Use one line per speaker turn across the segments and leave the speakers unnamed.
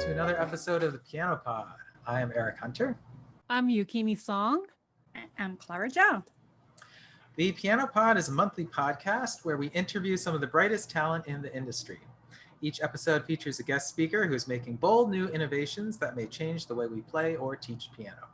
to another episode of the Piano Pod. I am Eric Hunter.
I'm Yukimi Song.
I'm Clara Zhao.
The Piano Pod is a monthly podcast where we interview some of the brightest talent in the industry. Each episode features a guest speaker who is making bold new innovations that may change the way we play or teach piano.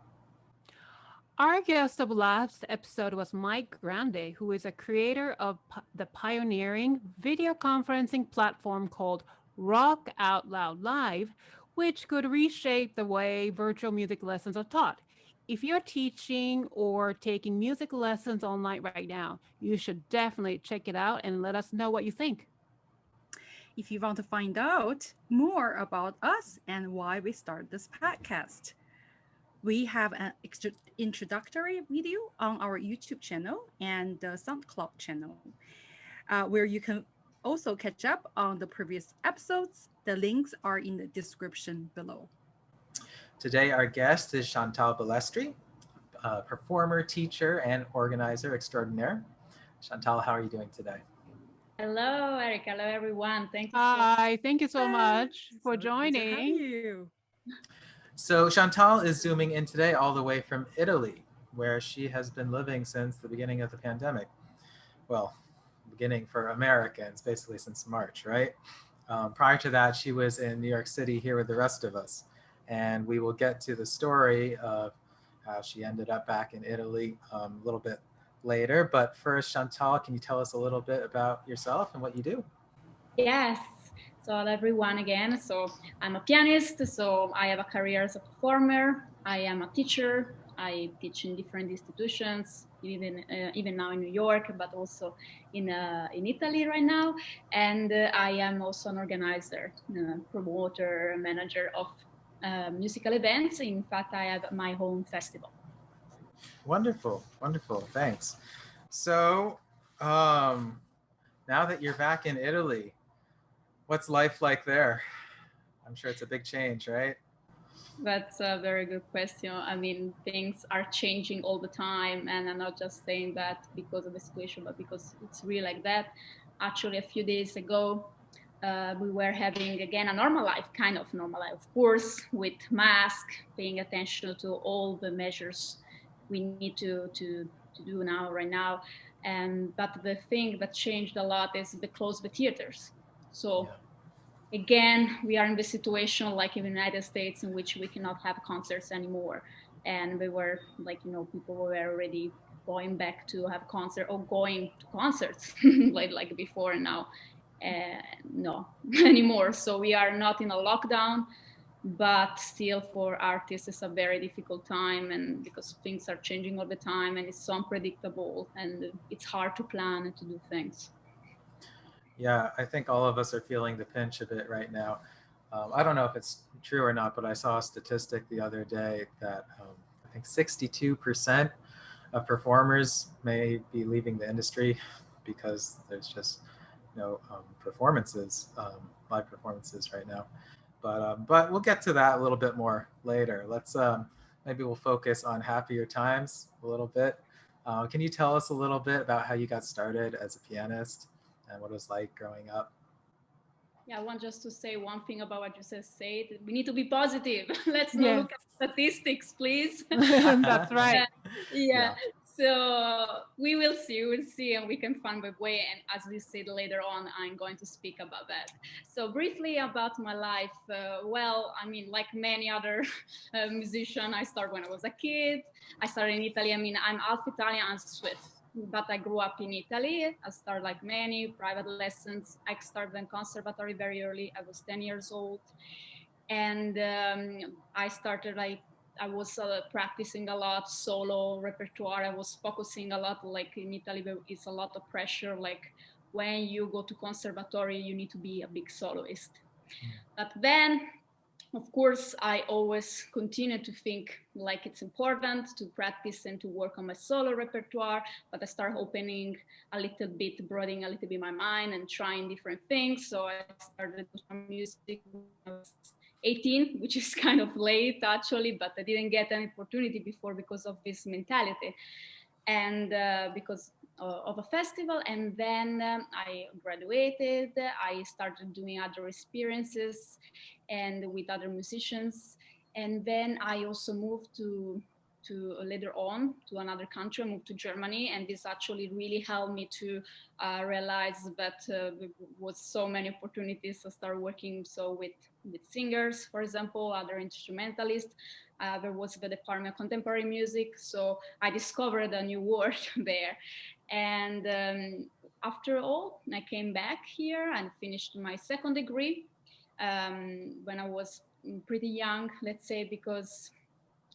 Our guest of last episode was Mike Grande, who is a creator of the pioneering video conferencing platform called Rock Out Loud Live, which could reshape the way virtual music lessons are taught. If you're teaching or taking music lessons online right now, you should definitely check it out and let us know what you think.
If you want to find out more about us and why we started this podcast, we have an introductory video on our YouTube channel and the SoundCloud channel, where you can also catch up on the previous episodes. The links are in the description below.
Today, our guest is Chantal Balestri, a performer, teacher, and organizer extraordinaire. Chantal, how are you doing today?
Hello, Eric. Hello, everyone. Thank you.
Hi, thank you so much for
So good to
joining.
have you.
So Chantal is zooming in today all the way from Italy, where she has been living since the beginning of the pandemic. Well, beginning for Americans, basically since March, right? Prior to that, she was in New York City here with the rest of us. And we will get to the story of how she ended up back in Italy a little bit later. But first, Chantal, can you tell us a little bit about yourself and what you do?
Yes. So hello, everyone again. So I'm a pianist. So I have a career as a performer. I am a teacher. I teach in different institutions, even now in New York, but also in Italy right now. And I am also an organizer, promoter, manager of musical events. In fact, I have my own festival.
Wonderful, wonderful. Thanks. So now that you're back in Italy, what's life like there? I'm sure it's a big change, right?
That's a very good question. I mean, things are changing all the time, and I'm not just saying that because of the situation, but because it's really like that. Actually, a few days ago, we were having again a normal life, kind of normal life, of course, with mask, paying attention to all the measures we need to do now, right now. But the thing that changed a lot is the close the theaters. So. Yeah. Again, we are in the situation like in the United States in which we cannot have concerts anymore. And we were like, people were already going back to have concert or going to concerts like before, and now no anymore. So we are not in a lockdown, but still for artists it's a very difficult time, and because things are changing all the time and it's so unpredictable and it's hard to plan and to do things.
Yeah, I think all of us are feeling the pinch of it right now. I don't know if it's true or not, but I saw a statistic the other day that I think 62% of performers may be leaving the industry because there's just no performances, live performances right now. But we'll get to that a little bit more later. Let's maybe we'll focus on happier times a little bit. Can you tell us a little bit about how you got started as a pianist and what it was like growing up?
Yeah, I want just to say one thing about what you just said. We need to be positive. Let's not look at statistics, please.
That's right.
Yeah. So we will see. We'll see, and we can find a way. And as we said later on, I'm going to speak about that. So briefly about my life. Well, I mean, like many other musicians, I started when I was a kid. I started in Italy. I mean, I'm half Italian and Swiss. But I grew up in Italy. I started like many private lessons. I started in conservatory very early. I was 10 years old. And I started I was practicing a lot, solo repertoire. I was focusing a lot, like in Italy, there is a lot of pressure. Like when you go to conservatory, you need to be a big soloist. But then, of course, I always continue to think like it's important to practice and to work on my solo repertoire, but I start opening a little bit, broadening a little bit my mind and trying different things. So I started music when I was 18, which is kind of late actually, but I didn't get an opportunity before because of this mentality. And because of a festival, and then I graduated. I started doing other experiences and with other musicians, and then I also moved to later on to another country. I moved to Germany, and this actually really helped me to realize that there was so many opportunities to start working with singers, for example, other instrumentalists. There was the department of contemporary music, so I discovered a new world there. And after all, I came back here and finished my second degree when I was pretty young, let's say, because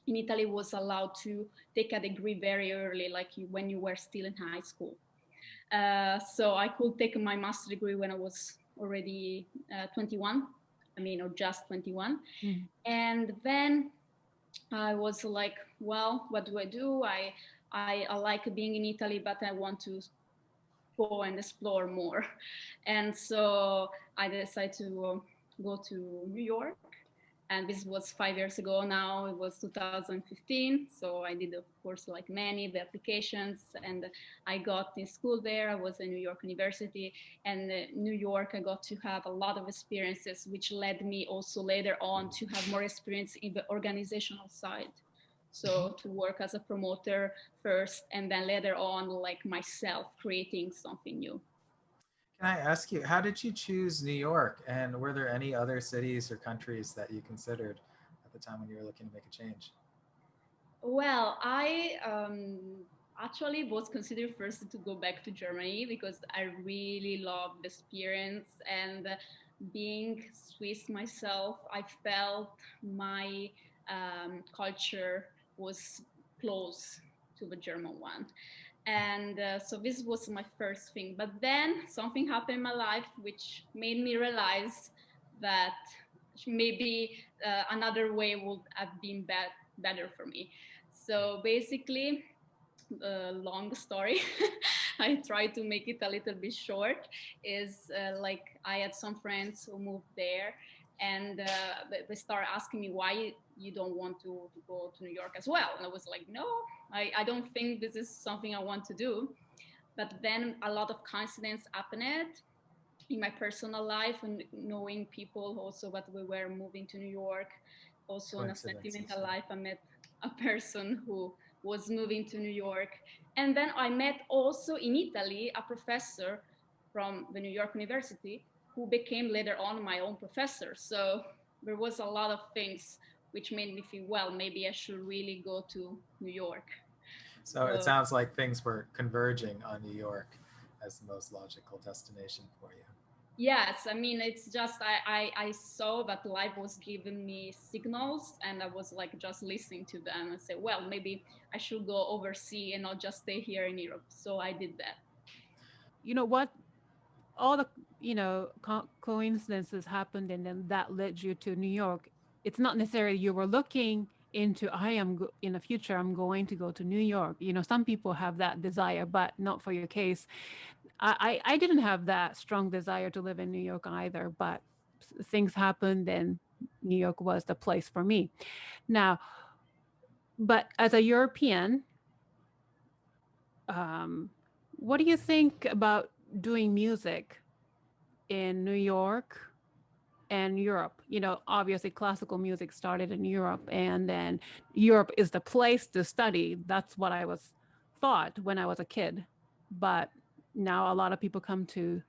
in Italy was allowed to take a degree very early, like when you were still in high school. So I could take my master degree when I was already 21, or just 21.
Mm.
And then I was like, well, what do I do? I like being in Italy, but I want to go and explore more. And so I decided to go to New York. And this was 5 years ago now. It was 2015. So I did, of course, like many the applications, and I got in school there. I was in New York University, and New York, I got to have a lot of experiences, which led me also later on to have more experience in the organizational side. So to work as a promoter first, and then later on, like myself, creating something new.
Can I ask you, how did you choose New York? And were there any other cities or countries that you considered at the time when you were looking to make a change?
Well, I actually was considered first to go back to Germany because I really loved the experience, and being Swiss myself, I felt my culture was close to the German one. And so this was my first thing. But then something happened in my life which made me realize that maybe another way would have been better for me. So basically, long story, I try to make it a little bit short, is like I had some friends who moved there, and they start asking me why you don't want to go to New York as well. And I was like, no, I don't think this is something I want to do. But then a lot of coincidence happened in my personal life, and knowing people also that we were moving to New York. Also in a sentimental life, I met a person who was moving to New York. And then I met also in Italy a professor from the New York University who became later on my own professor. So there was a lot of things which made me feel, well, maybe I should really go to New York.
So it sounds like things were converging on New York as the most logical destination for you.
Yes, I mean, it's just I saw that life was giving me signals, and I was like just listening to them and say, well, maybe I should go overseas and not just stay here in Europe. So I did that.
You know what? All the coincidences happened, and then that led you to New York. It's not necessarily you were looking into in the future I'm going to go to New York. Some people have that desire, but not for your case. I didn't have that strong desire to live in New York either, but things happened, and New York was the place for me. Now, but as a European, what do you think about doing music in New York and Europe? Obviously classical music started in Europe, and then Europe is the place to study. That's what I was thought when I was a kid. But now a lot of people come to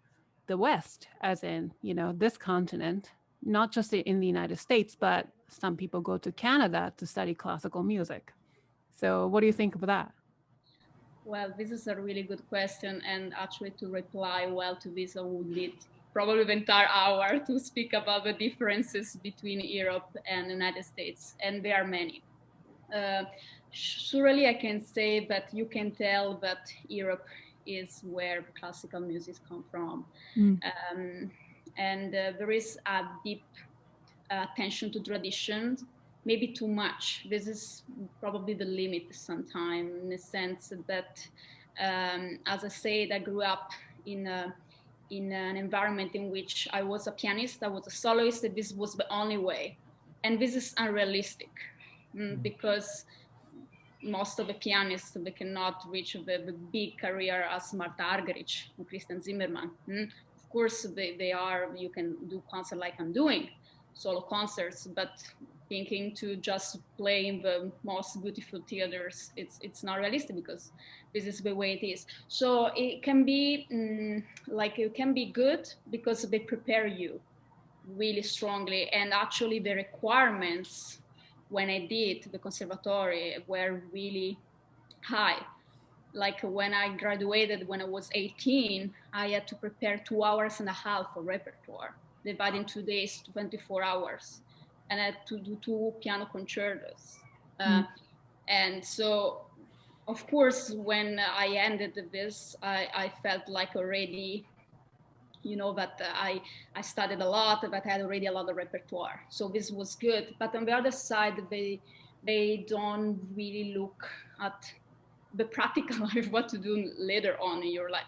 the West, as in, this continent, not just in the United States, but some people go to Canada to study classical music. So what do you think of that?
Well, this is a really good question. And actually, to reply well to this, I would need probably the entire hour to speak about the differences between Europe and the United States. And there are many. Surely I can say that you can tell that Europe is where classical music come from. And there is a deep attention to tradition, maybe too much. This is probably the limit sometimes, in the sense that, as I said, I grew up in an environment in which I was a pianist, I was a soloist, and this was the only way. And this is unrealistic because most of the pianists, they cannot reach the big career as Marta Argerich and Christian Zimmermann. Of course, you can do concerts like I'm doing, solo concerts, but thinking to just play in the most beautiful theaters, it's not realistic because this is the way it is. So it can be it can be good because they prepare you really strongly, and actually the requirements when I did the conservatory were really high. Like when I graduated when I was 18, I had to prepare 2 hours and a half for repertoire, divided in 2 days, 24 hours, and I had to do 2 piano concertos. And so, of course, when I ended this, I felt like already, that I studied a lot, but I had already a lot of repertoire. So this was good. But on the other side, they don't really look at the practical life, what to do later on in your life.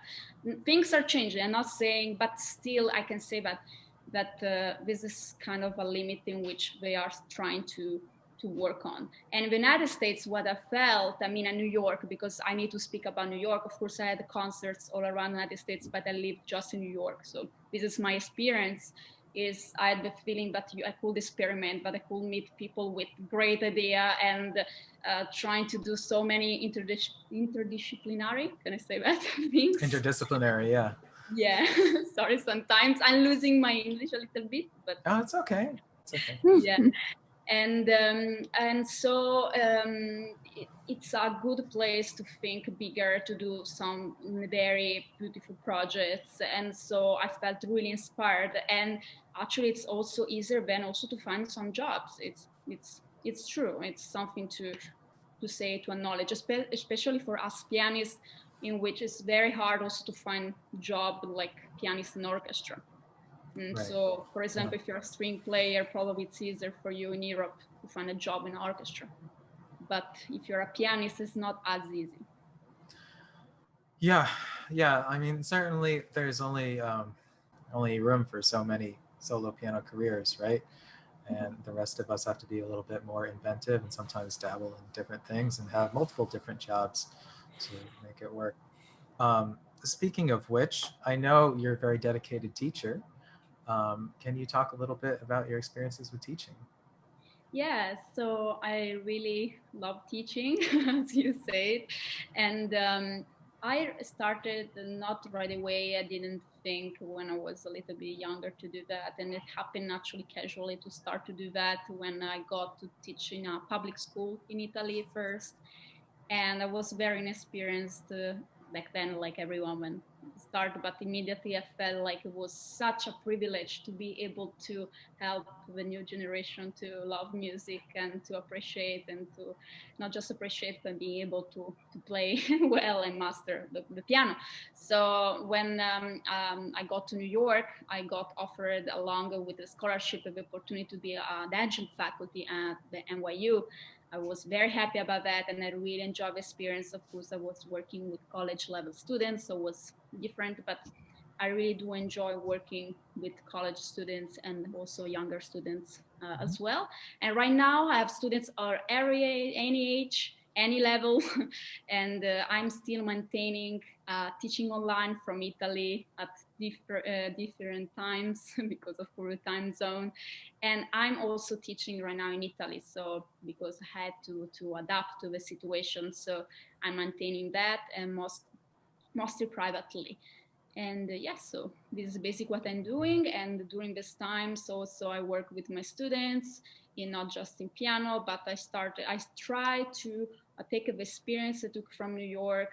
Things are changing. I'm not saying, but still I can say that this is kind of a limit in which they are trying to work on. And in the United States, what I felt, in New York, because I need to speak about New York. Of course, I had concerts all around the United States, but I lived just in New York. So this is my experience. Is I had the feeling that I could experiment, but I could meet people with great idea and trying to do so many interdisciplinary, can I say that, things?
Interdisciplinary, yeah.
Yeah, sorry, sometimes I'm losing my English a little bit, but...
Oh, it's okay. It's okay.
Yeah. And so it's a good place to think bigger, to do some very beautiful projects. And so I felt really inspired. And actually, it's also easier then also to find some jobs. It's true. It's something to say, to acknowledge, especially for us pianists, in which it's very hard also to find job like pianist in orchestra. Right. So, for example, if you're a string player, probably it's easier for you in Europe to find a job in an orchestra. But if you're a pianist, it's not as easy.
Yeah. Certainly there's only room for so many solo piano careers, right? And the rest of us have to be a little bit more inventive and sometimes dabble in different things and have multiple different jobs to make it work. Speaking of which, I know you're a very dedicated teacher. Can you talk a little bit about your experiences with teaching?
Yeah, so I really love teaching, as you said. And I started not right away. I didn't think when I was a little bit younger to do that. And it happened naturally, casually to start to do that when I got to teach in a public school in Italy first. And I was very inexperienced back then, like everyone when started, but immediately I felt like it was such a privilege to be able to help the new generation to love music and to appreciate, and to not just appreciate, but being able to play well and master the piano. So when I got to New York, I got offered, along with a scholarship, the opportunity to be an adjunct faculty at the NYU. I was very happy about that, and I really enjoyed the experience. Of course, I was working with college level students, so it was different, but I really do enjoy working with college students and also younger students as well. And right now I have students of any age, any level, and I'm still maintaining teaching online from Italy at different times because of the time zone. And I'm also teaching right now in Italy, so because I had to adapt to the situation, so I'm maintaining that, and mostly privately. And so this is basically what I'm doing. And during this time, so I work with my students in not just in piano, but I try to take the experience I took from New York,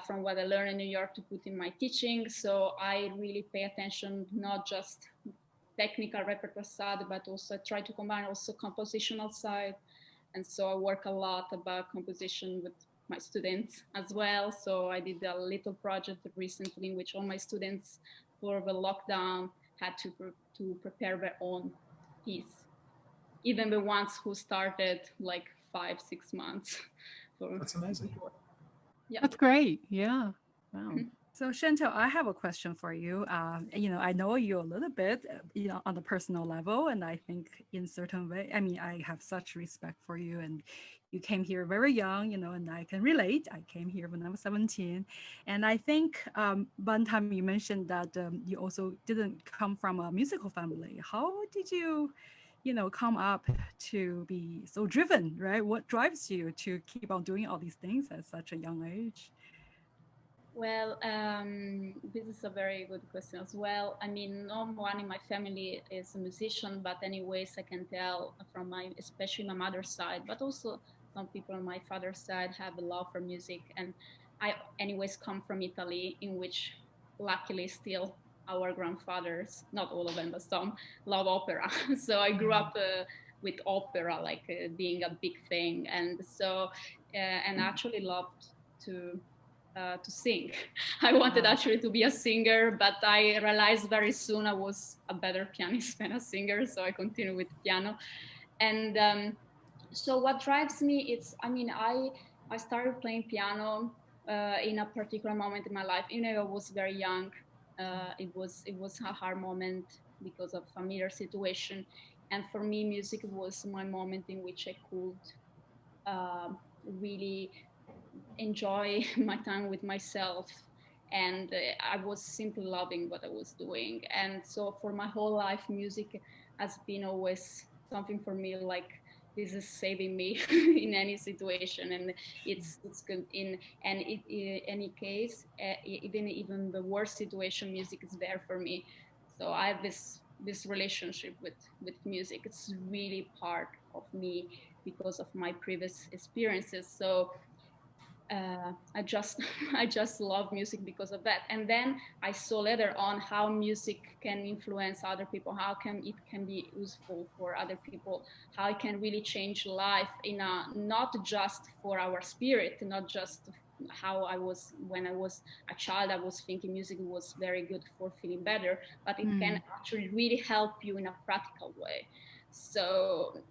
from what I learned in New York, to put in my teaching. So I really pay attention, not just technical repertoire side, but also I try to combine also compositional side. And so I work a lot about composition with my students as well. So I did a little project recently in which all my students for the lockdown had to prepare their own piece, even the ones who started like 5-6 months.
That's amazing.
Before. Yeah,
that's great. Yeah, wow.
So Chantal, I have a question for you. I know you a little bit, on a personal level, and I think in certain way, I have such respect for you, and you came here very young, and I can relate. I came here when I was 17. And I think, Bantam, you mentioned that you also didn't come from a musical family. How did you, come up to be so driven, right? What drives you to keep on doing all these things at such a young age?
Well, this is a very good question as well. I mean, no one in my family is a musician, but anyways, I can tell from especially my mother's side, but also some people on my father's side have a love for music. And I, anyways, come from Italy, in which luckily still our grandfathers, not all of them, but some love opera. So I grew up with opera, like being a big thing. And so, and actually loved to to sing. I wanted
Wow.
actually to be a singer, but I realized very soon I was a better pianist than a singer, so I continued with piano. And so what drives me, it's, I mean, I started playing piano in a particular moment in my life. I was very young. It was a hard moment because of familiar situation, and for me, music was my moment in which I could really enjoy my time with myself, and I was simply loving what I was doing. And so for my whole life, music has been always something for me, like this is saving me in any situation. And it's good in any case, even the worst situation, music is there for me. So I have this relationship with music. It's really part of me because of my previous experiences. So I just I just love music because of that. And then I saw later on how music can influence other people, how can it can be useful for other people, how it can really change life in a not just for our spirit, not just how I was when I was a child. I was thinking music was very good for feeling better, but it can
Mm.
actually really help you in a practical way. So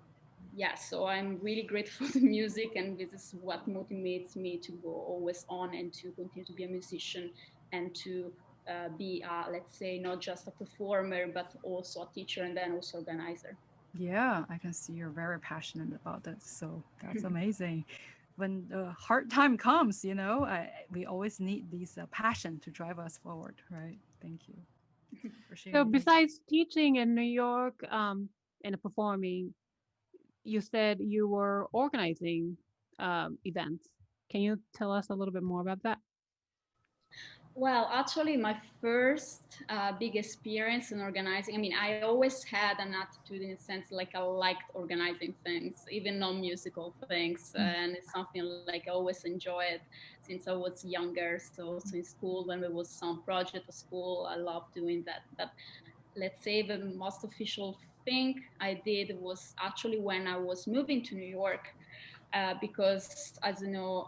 yeah, so I'm really grateful to music, and this is what motivates me to go always on and to continue to be a musician and to be, let's say, not just a performer, but also a teacher and then also organizer.
Yeah, I can see you're very passionate about this. So that's amazing. When the hard time comes, we always need this passion to drive us forward, right? Thank you for
So
sharing that.
besides teaching in New York and performing, you said you were organizing events. Can you tell us a little bit more about that?
Well, actually, my first big experience in organizing, I mean, I always had an attitude in a sense like I liked organizing things, even non musical things.
Mm.
And it's something like I always enjoy it since I was younger. So, also in school, when there was some project at school, I loved doing that. But let's say the most official thing I did was actually when I was moving to New York, because, as you know,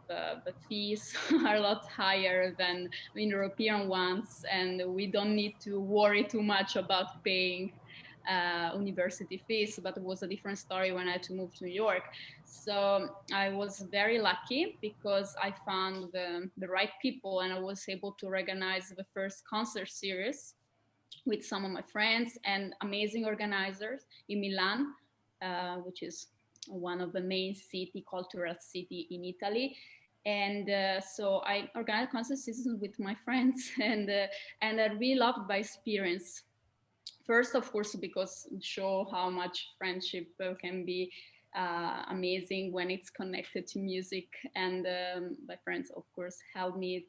the fees are a lot higher than European ones, and we don't need to worry too much about paying university fees. But it was a different story when I had to move to New York. So I was very lucky because I found the right people, and I was able to organize the first concert series with some of my friends and amazing organizers in Milan, which is one of the main cultural city in Italy. And so I organized concert seasons with my friends, and I really loved my experience. First, of course, because it show how much friendship can be amazing when it's connected to music. And my friends, of course, helped me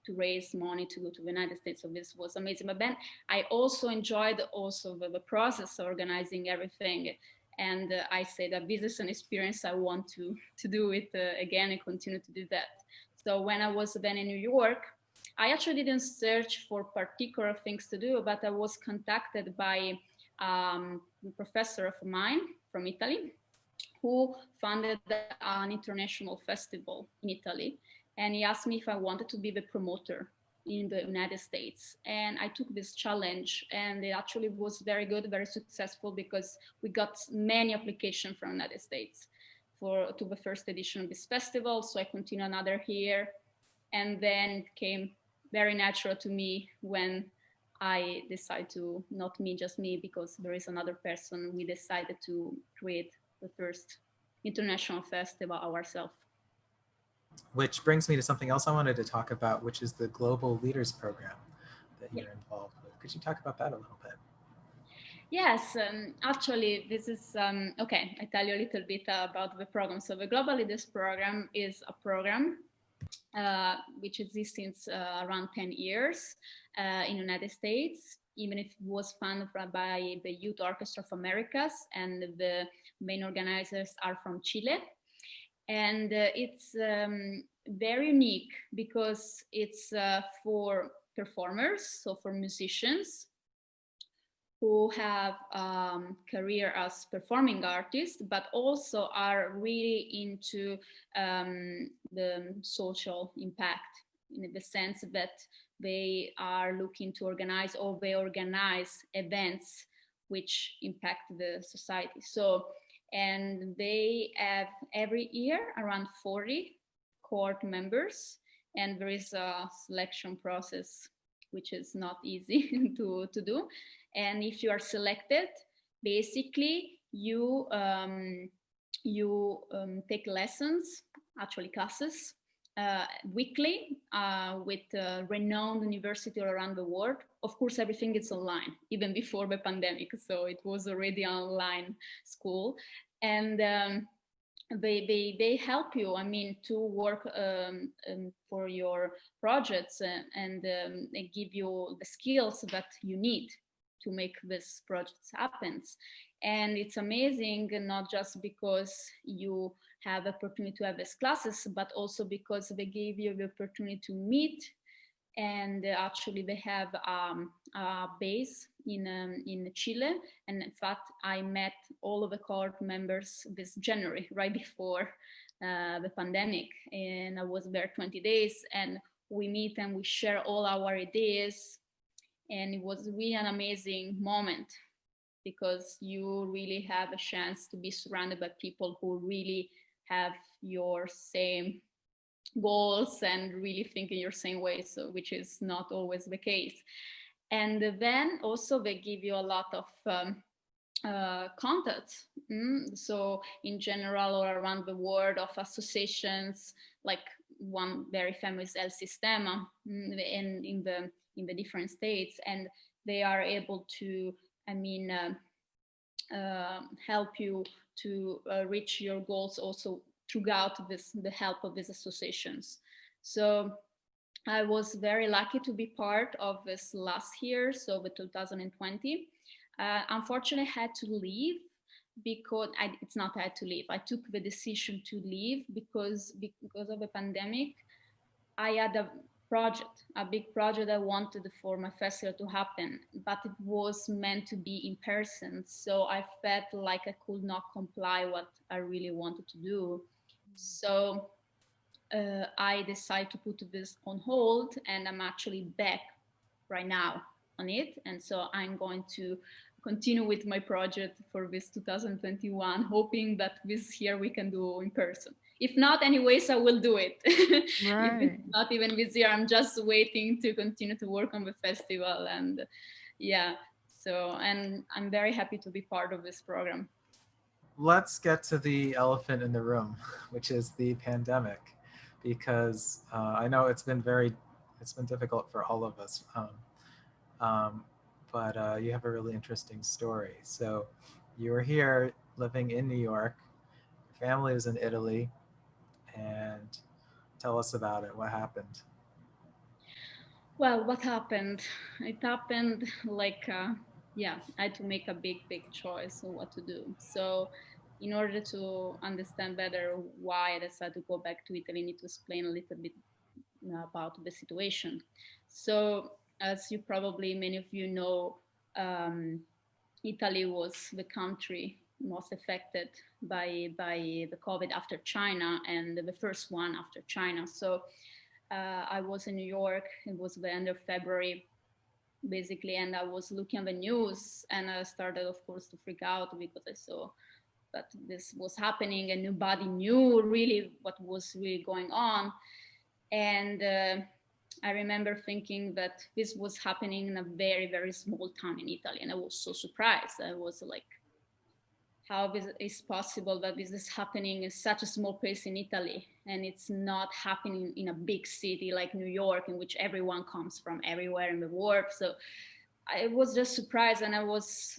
to raise money to go to the United States. So this was amazing. But then I also enjoyed also the process of organizing everything. And I say that this is an experience I want to do it again and continue to do that. So when I was then in New York, I actually didn't search for particular things to do, but I was contacted by a professor of mine from Italy who funded an international festival in Italy. And he asked me if I wanted to be the promoter in the United States. And I took this challenge, and it actually was very good, very successful, because we got many applications from the United States to the first edition of this festival. So I continued another year, and then it came very natural to me when I decided to, not me, just me, because there is another person, we decided to create the first international festival ourselves.
Which brings me to something else I wanted to talk about, which is the Global Leaders Program that you're involved with. Could you talk about that a little bit?
Yes, actually, this is, okay, I tell you a little bit about the program. So the Global Leaders Program is a program which exists since around 10 years in the United States, even if it was funded by the Youth Orchestra of Americas, and the main organizers are from Chile. And it's very unique because it's for performers, so for musicians who have career as performing artists, but also are really into the social impact, in the sense that they are looking to organize, or they organize events which impact the society. So, and they have every year around 40 cohort members, and there is a selection process which is not easy to do. And if you are selected, basically you take lessons, actually classes, weekly with renowned university all around the world. Of course, everything is online, even before the pandemic, so it was already online school. And they help you, I mean, to work for your projects, and they give you the skills that you need to make this project happen. And it's amazing, not just because you have the opportunity to have these classes, but also because they give you the opportunity to meet. And actually they have a base in Chile. And in fact, I met all of the cohort members this January, right before the pandemic. And I was there 20 days, and we meet and we share all our ideas. And it was really an amazing moment, because you really have a chance to be surrounded by people who really have your same goals and really think in your same way, so which is not always the case. And then also they give you a lot of contacts. So in general, or around the world, of associations, like one very famous El Sistema, and in the different states, and they are able to, I mean, help you to reach your goals also throughout the help of these associations. So I was very lucky to be part of this last year, so the 2020. Unfortunately, I had to leave because it's not I had to leave. I took the decision to leave because of the pandemic. I had a big project I wanted for my festival to happen, but it was meant to be in person. So I felt like I could not comply what I really wanted to do. So I decided to put this on hold, and I'm actually back right now on it. And so I'm going to continue with my project for this 2021, hoping that this year we can do in person. If not, anyways, I will do it.
Right.
If it's not even this year, I'm just waiting to continue to work on the festival. And yeah, so, and I'm very happy to be part of this program.
Let's get to the elephant in the room, which is the pandemic, because I know it's been difficult for all of us. But you have a really interesting story. So you were here living in New York, your family is in Italy, and tell us about it. What happened?
Well, what happened? It happened like, yeah, I had to make a big choice on what to do. So in order to understand better why I decided to go back to Italy, I need to explain a little bit about the situation. So as you probably, many of you know, Italy was the country most affected by the COVID after China, and the first one after China. So I was in New York. It was the end of February, basically, and I was looking at the news, and I started, of course, to freak out because I saw that this was happening, and nobody knew really what was really going on. And I remember thinking that this was happening in a very small town in Italy, and I was so surprised. I was like, how this is possible that this is happening in such a small place in Italy, and it's not happening in a big city like New York, in which everyone comes from everywhere in the world. So I was just surprised, and I was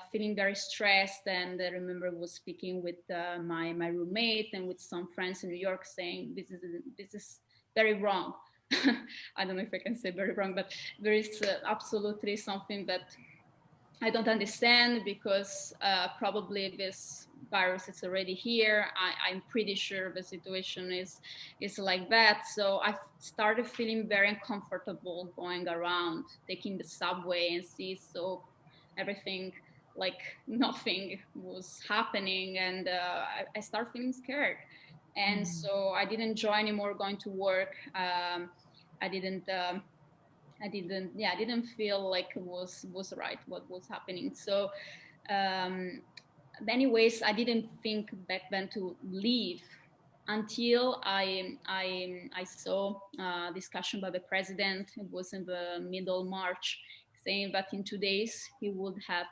feeling very stressed. And I remember I was speaking with my roommate and with some friends in New York, saying this is very wrong. I don't know if I can say very wrong, but there is absolutely something that I don't understand, because probably this virus is already here. I'm pretty sure the situation is like that. So I started feeling very uncomfortable going around, taking the subway and see so everything like nothing was happening, and I started feeling scared. And so I didn't enjoy anymore going to work. I didn't. I didn't feel like it was right what was happening. So um anyways, I didn't think back then to leave until I saw a discussion by the president. It was in the middle March, saying that in 2 days he would have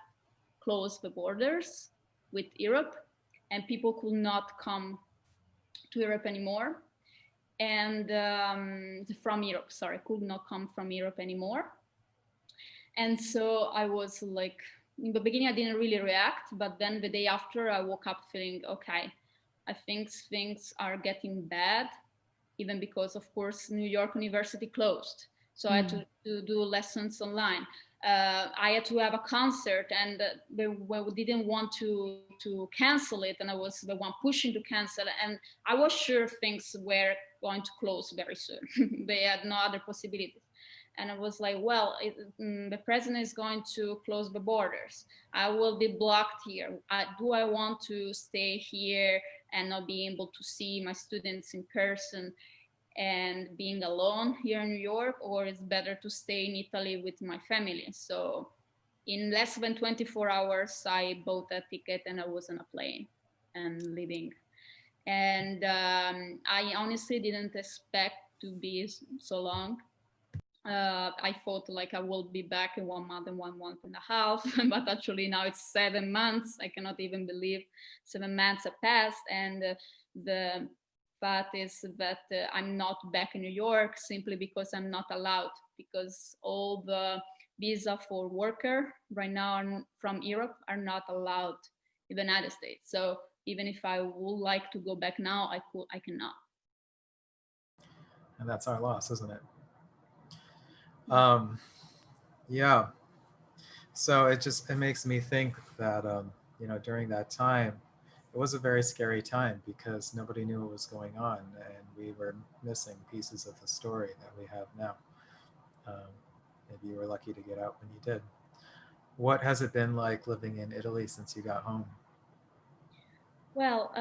closed the borders with Europe, and people could not come to Europe anymore, and from Europe, sorry, could not come from Europe anymore. And so I was like, in the beginning, I didn't really react, but then the day after, I woke up feeling, okay, I think things are getting bad, even because, of course, New York University closed. So I had to do lessons online. I had to have a concert, and they didn't want to cancel it, and I was the one pushing to cancel it. And I was sure things were going to close very soon. They had no other possibilities. And I was like, well, the president is going to close the borders. I will be blocked here. Do I want to stay here and not be able to see my students in person and being alone here in New York, or it's better to stay in Italy with my family? So in less than 24 hours, I bought a ticket and I was on a plane and leaving. And I honestly didn't expect to be so long. I thought like I will be back in 1 month and 1 month and a half, but actually now it's 7 months. I cannot even believe 7 months have passed. And the fact is that I'm not back in New York simply because I'm not allowed, because all the visa for worker right now from Europe are not allowed in the United States. So even if I would like to go back now, I cannot.
And that's our loss, isn't it? Yeah. So it makes me think that during that time, it was a very scary time because nobody knew what was going on, and we were missing pieces of the story that we have now. Maybe you were lucky to get out when you did. What has it been like living in Italy since you got home?
Well,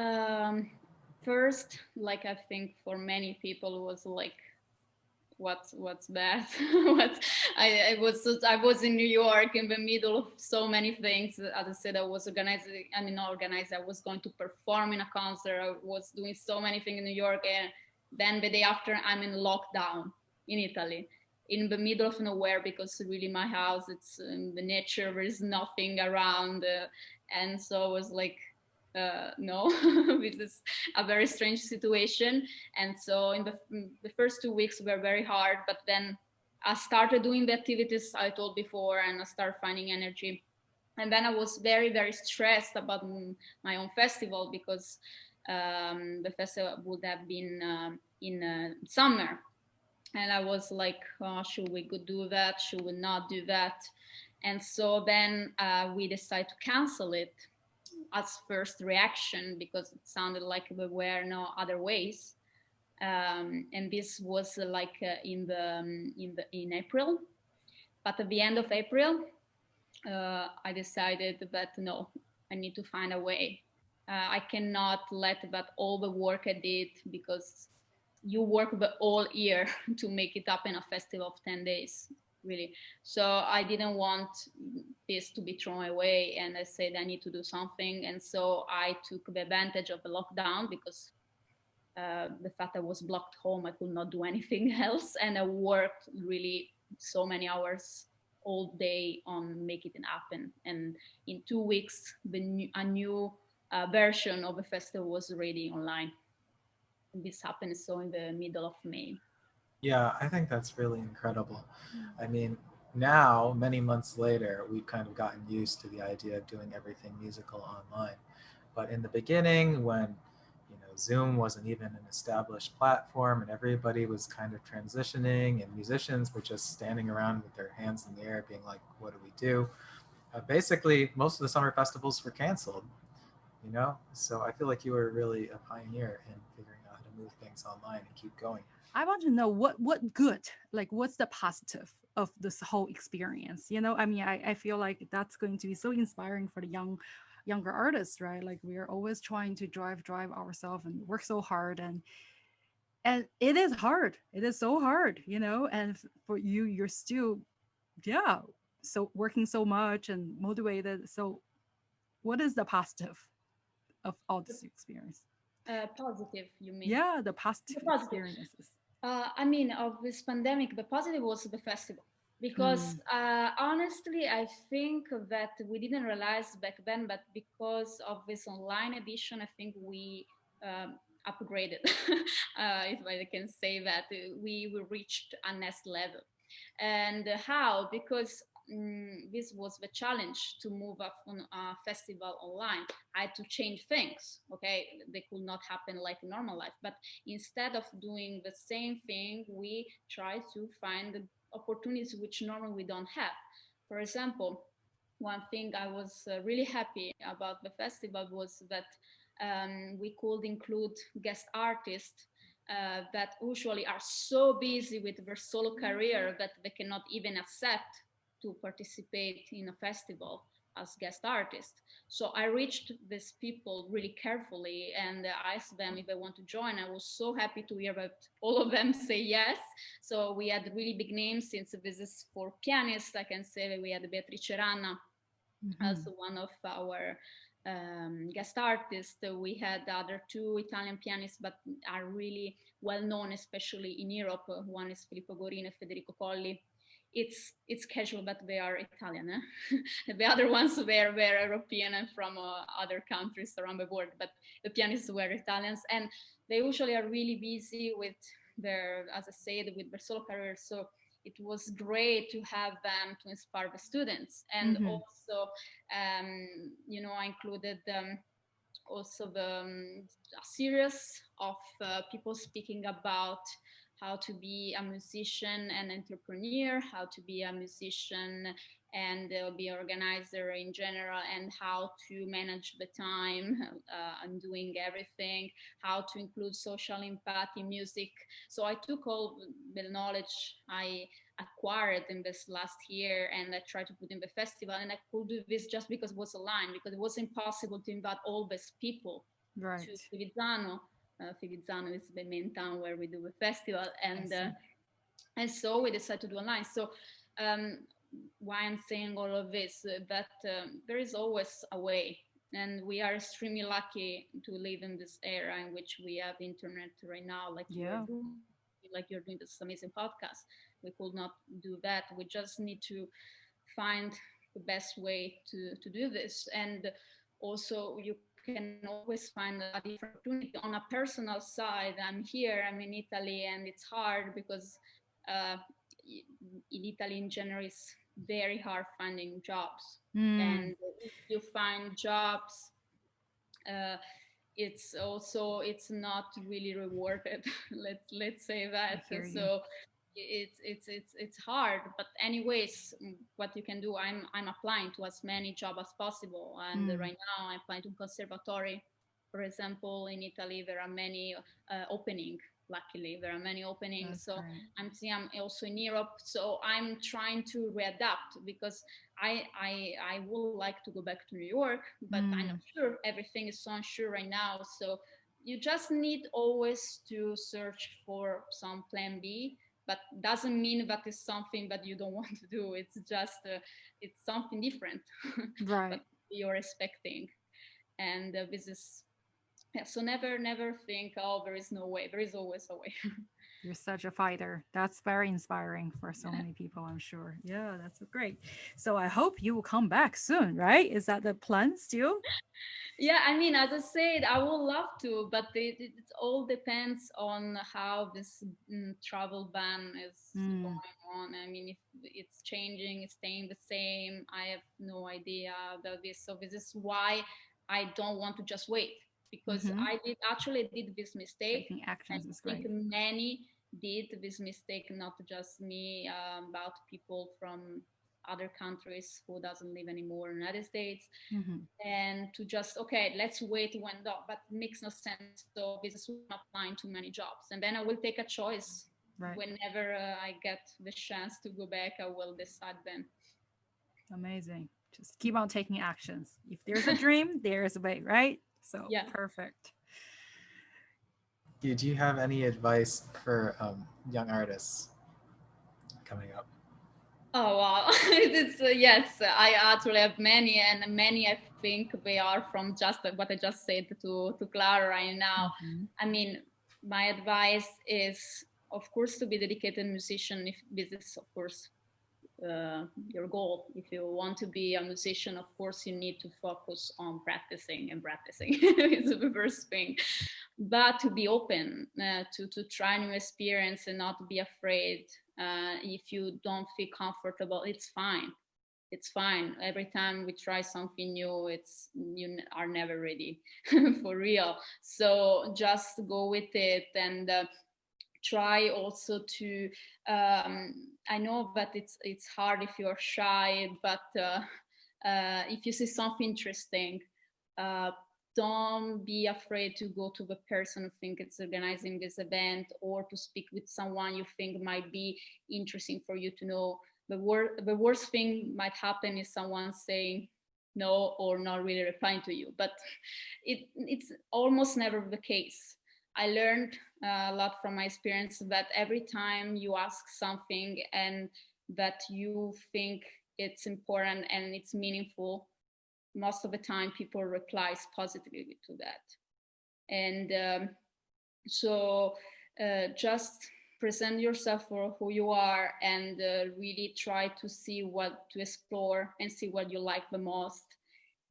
first, like I think for many people was like, what's that? what I was in New York in the middle of so many things. As I said, I was organizing. I mean, not organized. I was going to perform in a concert. I was doing so many things in New York, and then the day after, I'm in lockdown in Italy, in the middle of nowhere, because really my house, it's in the nature. There is nothing around, and so I was like, no, this is a very strange situation. And so in the first 2 weeks were very hard, but then I started doing the activities I told before, and I started finding energy. And then I was very, very stressed about my own festival, because the festival would have been in summer. And I was like, oh, should we go do that? Should we not do that? And so then we decided to cancel it as first reaction, because it sounded like there were no other ways. And this was like in April. But at the end of April, I decided that no, I need to find a way. I cannot let that all the work I did, because you work the whole year to make it up in a festival of 10 days, really. So I didn't want this to be thrown away, and I said I need to do something. And so I took the advantage of the lockdown, because the fact I was blocked home, I could not do anything else, and I worked really so many hours all day on making it happen. And in 2 weeks, a new version of the festival was ready online. And this happened so in the middle of May.
Yeah, I think that's really incredible. I mean, now, many months later, we've kind of gotten used to the idea of doing everything musical online. But in the beginning, when Zoom wasn't even an established platform and everybody was kind of transitioning, and musicians were just standing around with their hands in the air, being like, "What do we do?" Basically, most of the summer festivals were canceled. So I feel like you were really a pioneer in figuring out how to move things online and keep going.
I want to know what good, like what's the positive of this whole experience. I mean, I feel like that's going to be so inspiring for the younger artists, right? Like we are always trying to drive ourselves and work so hard, and it is hard. It is so hard, and for you, you're still, yeah, so working so much and motivated. So what is the positive of all this experience?
Positive, you mean?
Yeah, the positive
The positive.
experiences.
I mean, of this pandemic, the positive was the festival. Because
Mm,
honestly, I think that we didn't realize back then, but because of this online edition, I think we upgraded, if I can say that. We reached a next level. And how? Because this was the challenge to move up on a festival online. I had to change things. Okay, they could not happen like normal life, but instead of doing the same thing, we try to find opportunities which normally we don't have. For example, one thing I was really happy about the festival was that we could include guest artists that usually are so busy with their solo career that they cannot even accept to participate in a festival as guest artists. So I reached these people really carefully and asked them if they want to join. I was so happy to hear that all of them say yes. So we had really big names. Since this is for pianists, I can say that we had Beatrice Ranna,
mhm.
also one of our guest artists. We had the other two Italian pianists, but are really well known, especially in Europe. One is Filippo Gorin and Federico Colli. It's casual, but they are Italian. The other ones were European and from other countries around the world, but the pianists were Italians, and they usually are really busy with their, as I said, with their solo career. So it was great to have them to inspire the students, and
Mhm.
also I included also a series of people speaking about how to be a musician and entrepreneur, how to be a musician and be an organizer in general, and how to manage the time and doing everything, how to include social impact in music. So I took all the knowledge I acquired in this last year and I tried to put in the festival, and I could do this just because it was aligned, because it was impossible to invite all these people to
Right.
Fivizzano. Fivizzano is the main town where we do the festival,
I
and
see.
so we decided to do online. So um, why I'm saying all of this, that there is always a way, and we are extremely lucky to live in this era in which we have internet right now, like you are
Yeah.
doing, like you're doing this amazing podcast. We could not do that. We just need to find the best way to do this. And also you can always find a different opportunity. On a personal side, I'm here, I'm in Italy, and it's hard because uh, in Italy in general it's very hard finding jobs.
Mm,
And if you find jobs, uh, it's not really rewarded. Let's say
I
that.
hear you.
So it's hard, but anyways, what you can do, I'm applying to as many jobs as possible, and
Mm,
right now I'm applying to conservatory. For example, in Italy there are many opening. Luckily there are many openings.
that's
So
great.
I'm seeing, I'm also in Europe, so I'm trying to readapt, because I would like to go back to New York, but I'm not
Mm,
sure. Everything is so unsure right now. So you just need always to search for some plan B, but doesn't mean that is something that you don't want to do. It's just it's something different, but
right.
you're expecting. And this is, yeah, so never think, oh, there is no way. There is always a way.
You're such a fighter. That's very inspiring for so many people, I'm sure. Yeah, that's great. So I hope you will come back soon, right? Is that the plan still?
Yeah, I mean, as I said, I would love to, but it all depends on how this travel ban is
Mm,
going on. I mean, if it's changing, it's staying the same, I have no idea about this. So this is why I don't want to just wait, because
hmm
I did this mistake,
Taking
and
actions is
I think
great.
many did this mistake, not just me, about people from other countries who doesn't live anymore in the United States,
Hmm
and to just, okay, let's wait when but it makes no sense. So this is why I'm applying to many jobs, and then I will take a choice
Right.
whenever I get the chance to go back. I will decide then.
Amazing. Just keep on taking actions. If there's a dream, there's a way, right? So
Yeah.
perfect.
Do you have any advice for young artists coming up?
Oh wow, it's yes. I actually have many, and many I think they are from just what I just said to Clara right now.
hmm
I mean, my advice is, of course, to be dedicated musician if this is, of course, your goal. If you want to be a musician, of course, you need to focus on practicing and practicing. It's the first thing. But to be open to try new experience and not be afraid. If you don't feel comfortable, it's fine. It's fine. Every time we try something new, it's you are never ready for real. So just go with it, and try also to I know that it's hard if you're shy, but if you see something interesting, uh, don't be afraid to go to the person who think it's organizing this event, or to speak with someone you think might be interesting for you to know. The worst thing might happen is someone saying no or not really replying to you, but it's almost never the case. I learned a lot from my experience that every time you ask something and that you think it's important and it's meaningful, most of the time people replies positively to that. And so just present yourself for who you are, and really try to see what to explore and see what you like the most.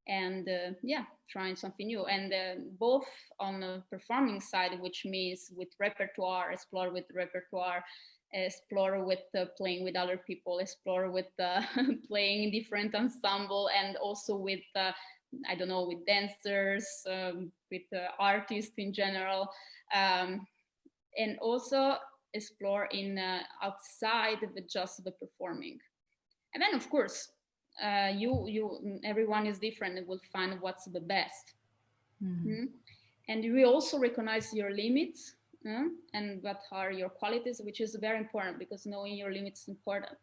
And yeah, trying something new, and both on the performing side, which means with repertoire, explore with repertoire, explore with playing with other people, explore with playing in different ensemble, and also with I don't know, with dancers, with artists in general, um, and also explore in outside the just the performing. And then of course you everyone is different and will find what's the best.
hmm
Mm. And we also recognize your limits, and what are your qualities, which is very important, because knowing your limits is important.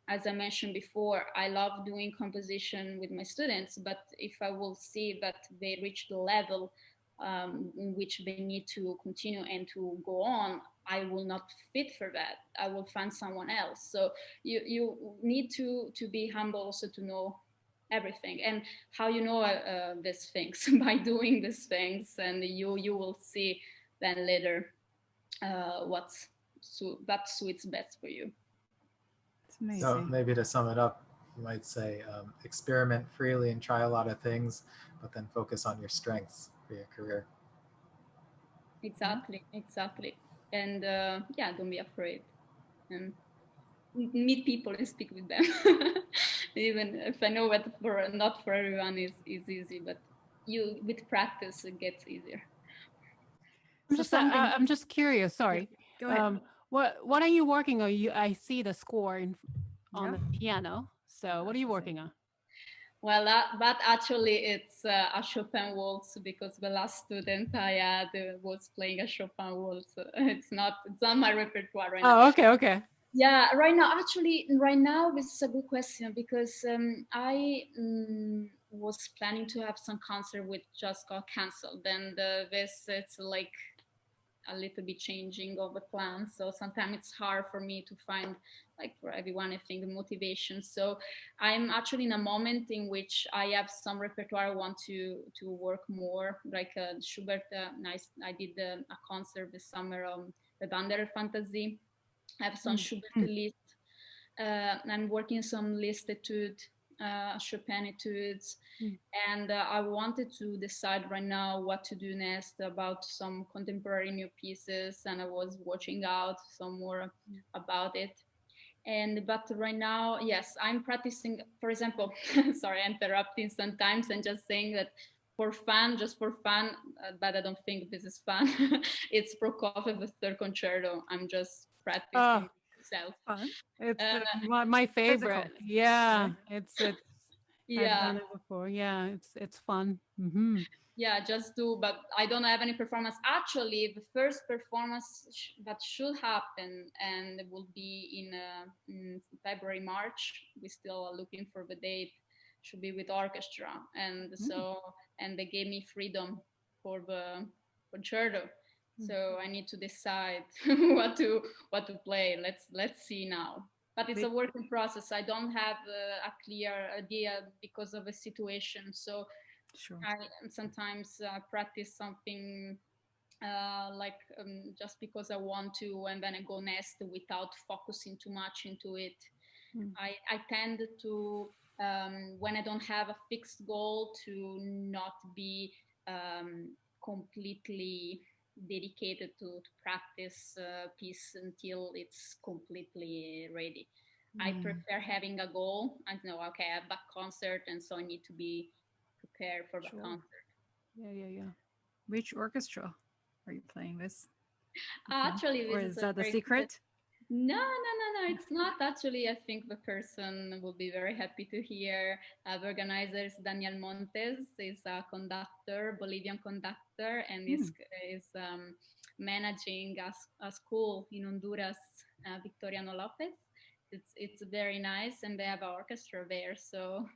As I mentioned before, I love doing composition with my students, but if I will see that they reach the level in which they need to continue and to go on, I will not fit for that. I will find someone else. So you need to be humble also, to know everything. And how you know these things? By doing these things, and you will see then later what suits best for you.
It's
So
amazing.
maybe to sum it up, you might say experiment freely and try a lot of things, but then focus on your strengths for your career.
Yeah.
Exactly, exactly. And yeah, don't be afraid, and meet people and speak with them. Even if I know that for not for everyone is easy, but you with practice it gets easier.
So something.
I'm just curious.
Yeah.
Sorry.
Go ahead.
What are you working on? I see the score on
Yeah.
the piano. So what are you
That's it.
working on?
Well, but actually, it's a Chopin waltz, because the last student I had was playing a Chopin waltz. It's not my repertoire right now.
Oh, okay, okay.
Yeah, right now, this is a good question, because I was planning to have some concert which just got canceled. And this it's like a little bit changing of the plan. So sometimes it's hard for me to find, like for everyone, I think, the motivation. So I'm actually in a moment in which I have some repertoire I want to work more, like Schubert. I did a concert this summer the Wandererfantasie. I have some Schubert list. I'm working some list etude, Chopin etudes, and I wanted to decide right now what to do next about some contemporary new pieces, and I was watching out some more about it. But right now, yes, I'm practicing. For example, sorry, interrupting sometimes and just saying that for fun, just for fun, but I don't think this is fun. It's Prokofiev's third concerto. I'm just practicing myself.
Fun.
It's
Uh,
my favorite.
Physical,
Yeah,
right?
it's I've
yeah,
done it before. Yeah, it's fun.
yeah, just do. But I don't have any performance. Actually, the first performance that should happen and it will be in February, March. We still are looking for the date. Should be with orchestra, and so and they gave me freedom for the concerto. So I need to decide what to play. Let's see now. But it's a working process. I don't have a clear idea because of the situation. So
Sure.
I sometimes practice something just because I want to, and then I go next without focusing too much into it. I tend to, when I don't have a fixed goal, to not be completely dedicated to practice piece until it's completely ready. I prefer having a goal. I know, okay, I have a concert, and so I need to be prepared for the
Sure.
concert.
Yeah.
Which orchestra are you playing with?
Actually,
Or
this
is
is a
that a
very
secret?
no. It's not actually. I think the person will be very happy to hear. The organizer is Daniel Montes. He's a conductor, Bolivian conductor, and is managing a school in Honduras, Victoriano Lopez. It's very nice, and they have an orchestra there. So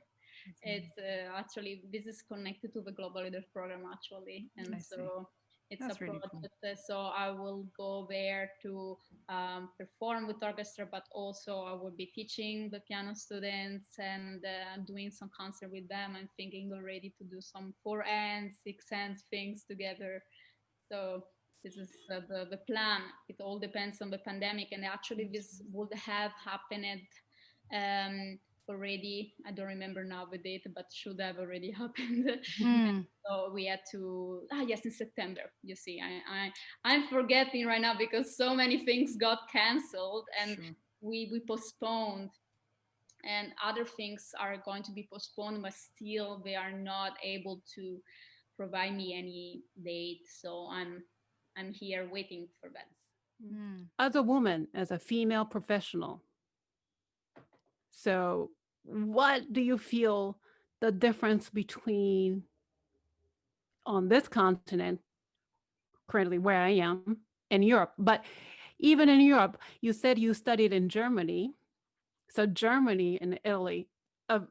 it's actually this is connected to the Global Leaders Program actually, and
I see.
so it's
That's
a
really
project.
cool.
So I will go there to perform with orchestra, but also I will be teaching the piano students and doing some concert with them. I'm thinking already to do some 4 and 6 and things together. So this is the plan. It all depends on the pandemic, and actually this would have happened already. I don't remember now the date, but should have already happened. So we had to yes, in September. You see, I'm forgetting right now because so many things got canceled and we postponed, and other things are going to be postponed, but still they are not able to provide me any date. So I'm here waiting for that.
As a woman, as a female professional, so what do you feel the difference between on this continent, currently where I am, in Europe, but even in Europe, you said you studied in Germany. So Germany and Italy are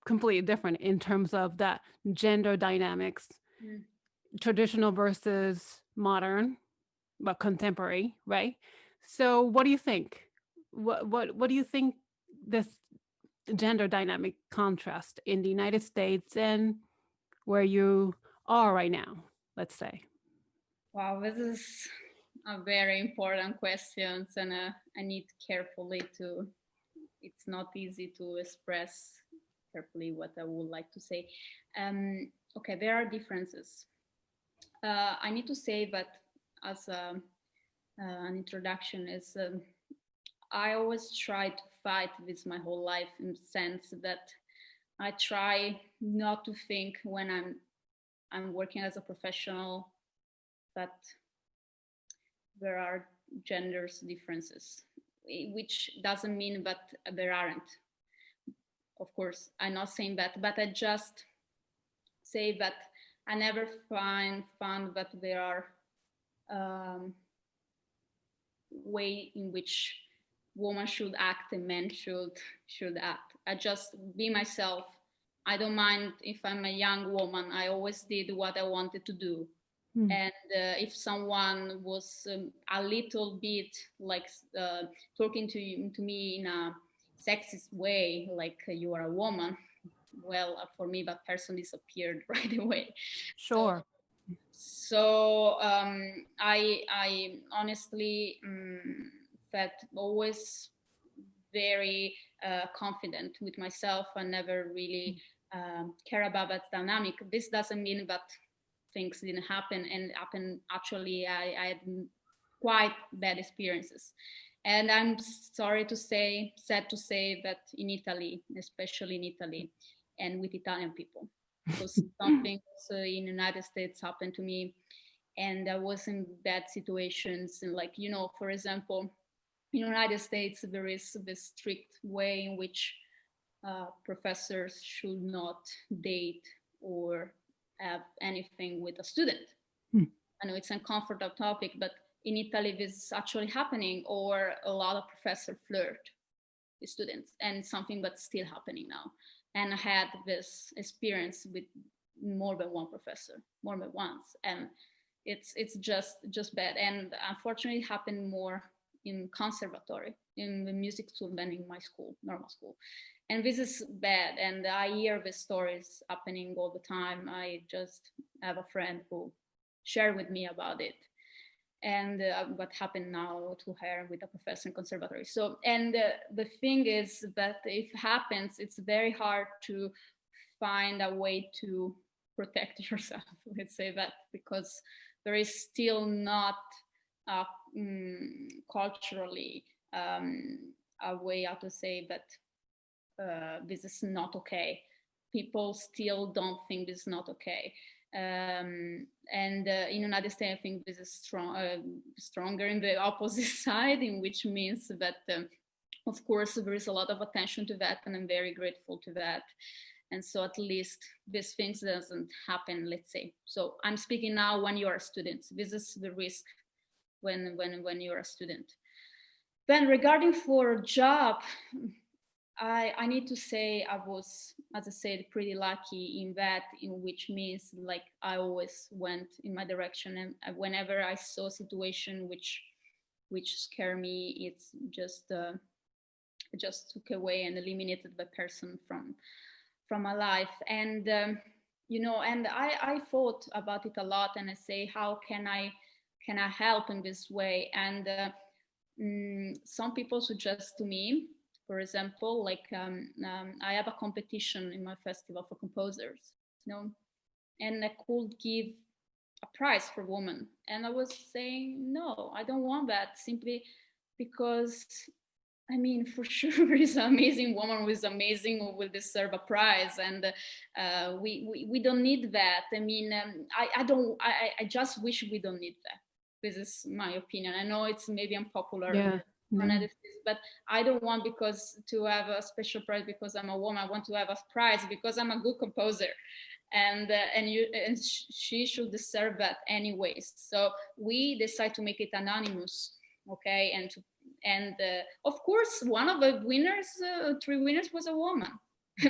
completely different in terms of that gender dynamics, traditional versus modern, but contemporary, right? So what do you think? What do you think this gender dynamic contrast in the United States and where you are right now, let's say?
Wow, this is a very important question, and I need carefully to. It's not easy to express carefully what I would like to say. Okay, there are differences. I need to say that as an introduction is I always try to fight this my whole life in the sense that I try not to think when I'm working as a professional that there are genders differences, which doesn't mean that there aren't. Of course, I'm not saying that, but I just say that I never found that there are way in which women should act and men should act. I just be myself. I don't mind if I'm a young woman. I always did what I wanted to do. And if someone was a little bit like talking to me in a sexist way, like you are a woman, well, for me that person disappeared right away.
Sure.
So I honestly felt always very confident with myself. I never really care about that dynamic. This doesn't mean that things didn't happen, and happen. Actually, I had quite bad experiences. And I'm sorry to say, sad to say that in Italy, especially in Italy, and with Italian people, because something also in the United States happened to me, and I was in bad situations. And like, you know, for example, in the United States, there is this strict way in which professors should not date or have anything with a student. I know it's an uncomfortable topic, but in Italy, this is actually happening, or a lot of professors flirt with students, and something that's still happening now. And I had this experience with more than one professor, more than once, and it's just bad. And unfortunately, it happened more in conservatory, in the music school, than in my school, normal school. And this is bad, and I hear these stories happening all the time. I just have a friend who shared with me about it, and what happened now to her with a professor in conservatory. So, and the thing is that if it happens, it's very hard to find a way to protect yourself, let's say that, because there is still not uh, culturally a way how to say that this is not okay. People still don't think this is not okay. And in United States, I think this is stronger in the opposite side, in which means that, of course, there is a lot of attention to that, and I'm very grateful to that. And so at least these things doesn't happen, let's say. So I'm speaking now when you are a student. This is the risk when you're a student. Then regarding for job, I need to say I was, as I said, pretty lucky in that, in which means like I always went in my direction, and whenever I saw a situation which scared me, it's just took away and eliminated the person from my life. And you know, and I thought about it a lot, and I say, how can I help in this way? And some people suggest to me, for example, like I have a competition in my festival for composers, you know, and I could give a prize for women. And I was saying, no, I don't want that, simply because, I mean, for sure, there is an amazing woman who is amazing, who will deserve a prize, and we don't need that. I mean, I just wish we don't need that. This is my opinion. I know it's maybe unpopular,
Yeah. No.
but I don't want because to have a special prize because I'm a woman. I want to have a prize because I'm a good composer, and she should deserve that anyways. So we decide to make it anonymous, okay, and of course one of the winners, three winners, was a woman,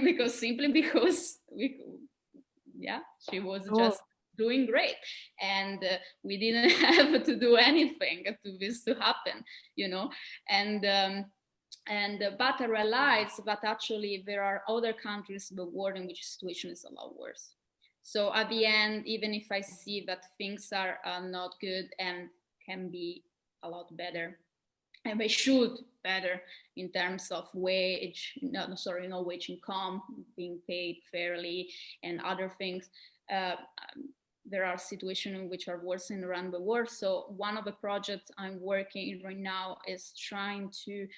because simply because she was just doing great, and we didn't have to do anything to this to happen, you know. And but I realized that actually there are other countries in the world in which the situation is a lot worse. So at the end, even if I see that things are not good and can be a lot better, and they should better in terms of wage, no wage income, being paid fairly, and other things. Uh, there are situations in which are worsening around the world. So one of the projects I'm working in right now is trying to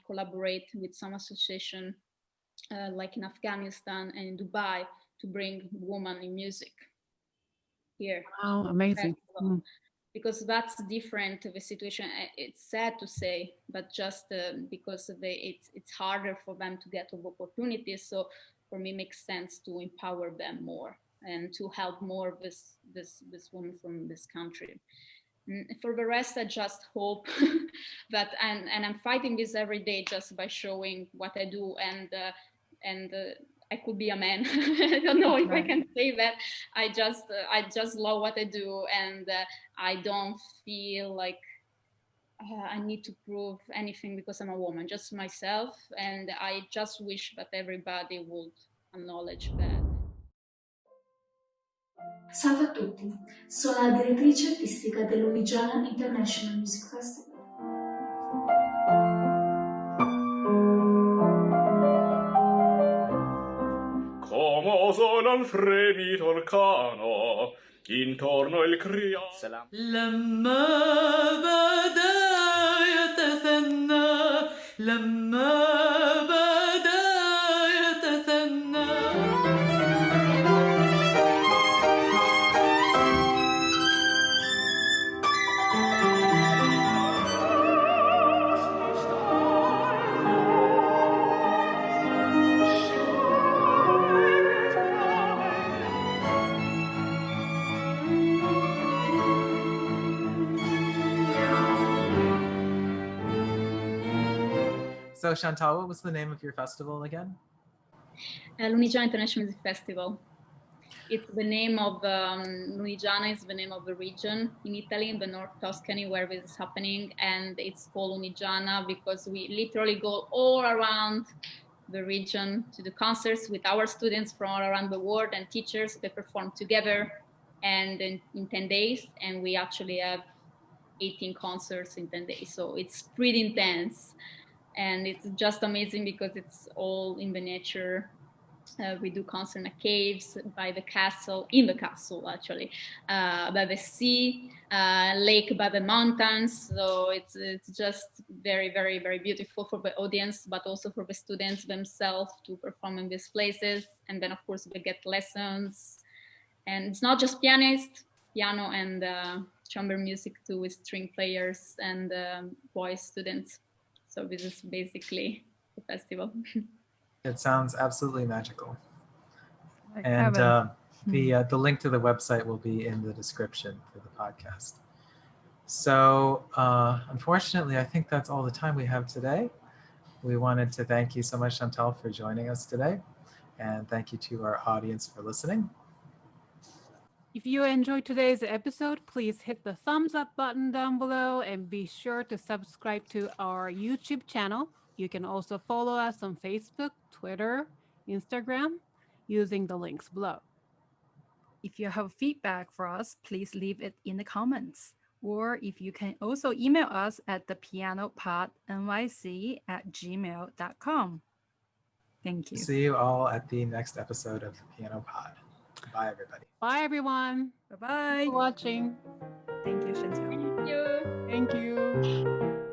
collaborate with some association like in Afghanistan and in Dubai to bring women in music here.
Wow, amazing.
Because that's different the situation. It's sad to say, but just because it's harder for them to get opportunities. So for me, it makes sense to empower them more and to help more this woman from this country. For the rest, I just hope that, and I'm fighting this every day just by showing what I do, and I could be a man. I don't know if I can say that. I just love what I do, and I don't feel like I need to prove anything because I'm a woman, just myself. And I just wish that everybody would acknowledge that.
Salve a tutti, sono la direttrice artistica del Lunigiana International Music Festival.
Come sono al fremito il cano, intorno il criato.
لما بدا يتثنى لما بدا يتثنى
So Chantal, what was the name of your festival again?
Lunigiana International Music Festival. It's the name of Lunigiana is the name of the region in Italy, in the North Tuscany, where this is happening, and it's called Lunigiana because we literally go all around the region to do concerts with our students from all around the world and teachers. They perform together, and in 10 days, and we actually have 18 concerts in 10 days, so it's pretty intense, and it's just amazing because it's all in the nature. We do concerts in the caves, by the castle, in the castle actually, by the sea, lake by the mountains. So it's just very, very, very beautiful for the audience, but also for the students themselves to perform in these places. And then of course we get lessons, and it's not just piano and chamber music too, with string players and voice students. So this is basically the festival.
It sounds absolutely magical.
Like
And
heaven.
the link to the website will be in the description for the podcast. So unfortunately, I think that's all the time we have today. We wanted to thank you so much, Chantal, for joining us today. And thank you to our audience for listening.
If you enjoyed today's episode, please hit the thumbs up button down below and be sure to subscribe to our YouTube channel. You can also follow us on Facebook, Twitter, Instagram using the links below.
If you have feedback for us, please leave it in the comments. Or if you can also email us at thepianopodnyc@gmail.com. Thank you.
See you all at the next episode of the Piano Pod. Bye, everybody.
Bye, everyone.
Bye-bye.
Thanks for watching.
Thank you, Chantal.
Thank you.
Thank you.